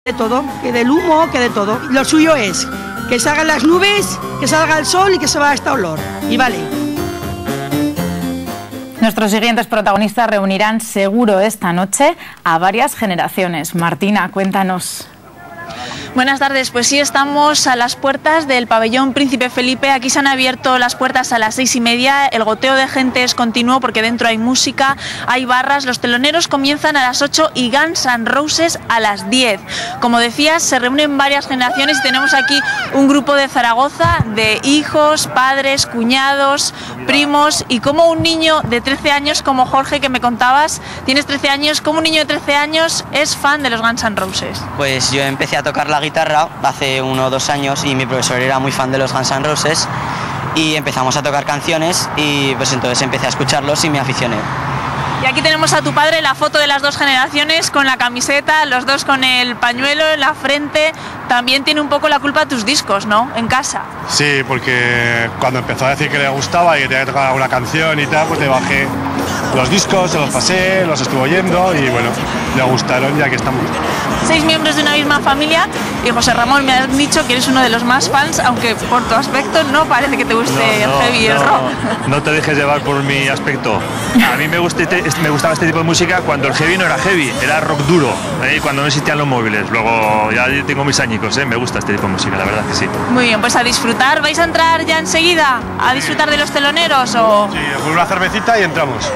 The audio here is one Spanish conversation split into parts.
De todo, que del humo, que de todo. Lo suyo es que salgan las nubes, que salga el sol y que se vaya este olor. Y vale. Nuestros siguientes protagonistas reunirán seguro esta noche a varias generaciones. Martina, cuéntanos. Buenas tardes, pues sí, estamos a las puertas del pabellón Príncipe Felipe. Aquí se han abierto las puertas a las 6:30, el goteo de gente es continuo porque dentro hay música, hay barras, los teloneros comienzan a las 8 y Guns N' Roses a las 10. Como decías, se reúnen varias generaciones y tenemos aquí un grupo de Zaragoza, de hijos, padres, cuñados, primos, y como un niño de 13 años, como Jorge que me contabas, tienes 13 años, como un niño de 13 años es fan de los Guns N' Roses. Pues yo empecé a tocar la guitarra hace 1 o 2 años y mi profesor era muy fan de los Guns N' Roses y empezamos a tocar canciones y pues entonces empecé a escucharlos y me aficioné. Y aquí tenemos a tu padre, la foto de las dos generaciones con la camiseta, los dos con el pañuelo en la frente. También tiene un poco la culpa tus discos, ¿no? En casa. Sí, porque cuando empezó a decir que le gustaba y que tenía que tocar alguna canción y tal, pues le bajé los discos, se los pasé, los estuvo oyendo y bueno, le gustaron y aquí estamos. 6 miembros de una misma familia y José Ramón, me has dicho que eres uno de los más fans, aunque por tu aspecto no parece que te guste el heavy y el rock. No te dejes llevar por mi aspecto. A mí me gustaba este tipo de música cuando el heavy no era heavy, era rock duro, cuando no existían los móviles. Luego ya tengo mis añicos, me gusta este tipo de música, la verdad que sí. Muy bien, pues a disfrutar. ¿Vais a entrar ya enseguida a disfrutar de los teloneros o...? Sí, con una cervecita y entramos.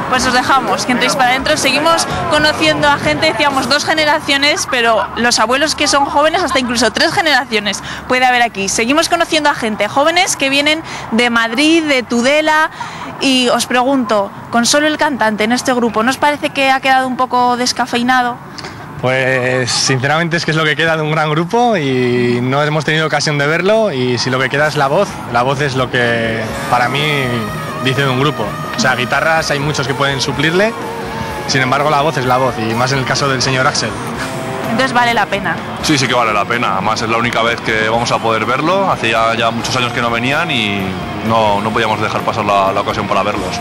Pues os dejamos, que entréis para adentro. Seguimos conociendo a gente, decíamos 2 generaciones, pero los abuelos que son jóvenes, hasta incluso 3 generaciones puede haber aquí. Seguimos conociendo a gente, jóvenes que vienen de Madrid, de Tudela, y os pregunto, con solo el cantante en este grupo, ¿no os parece que ha quedado un poco descafeinado? Pues sinceramente es que es lo que queda de un gran grupo y no hemos tenido ocasión de verlo, y si lo que queda es la voz es lo que para mí dice de un grupo. O sea, guitarras hay muchos que pueden suplirle, sin embargo la voz es la voz, y más en el caso del señor Axel. Entonces vale la pena. Sí, sí que vale la pena, además es la única vez que vamos a poder verlo, hace ya muchos años que no venían y no podíamos dejar pasar la ocasión para verlos.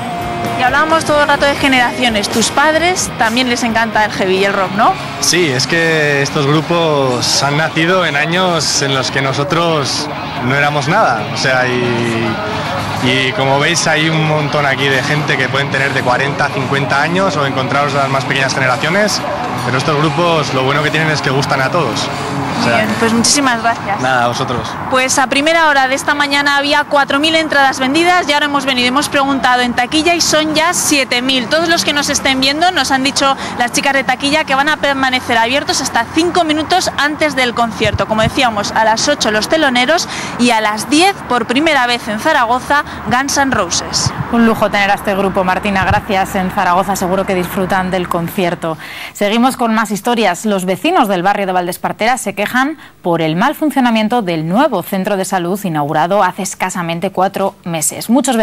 Y hablábamos todo el rato de generaciones, tus padres también les encanta el heavy y el rock, ¿no? Sí, es que estos grupos han nacido en años en los que nosotros no éramos nada, o sea, y como veis hay un montón aquí de gente que pueden tener de 40, 50 años o encontraros a las más pequeñas generaciones, pero estos grupos lo bueno que tienen es que gustan a todos. Muy bien, pues muchísimas gracias. Nada, a vosotros. Pues a primera hora de esta mañana había 4.000 entradas vendidas y ahora hemos venido, hemos preguntado en taquilla y son ya 7.000. Todos los que nos estén viendo nos han dicho las chicas de taquilla que van a permanecer abiertos hasta 5 minutos antes del concierto. Como decíamos, a las 8 los teloneros y a las 10 por primera vez en Zaragoza Guns N' Roses. Un lujo tener a este grupo, Martina, gracias. En Zaragoza seguro que disfrutan del concierto. Seguimos con más historias. Los vecinos del barrio de Valdespartera se quejan por el mal funcionamiento del nuevo centro de salud inaugurado hace escasamente 4 meses. Muchos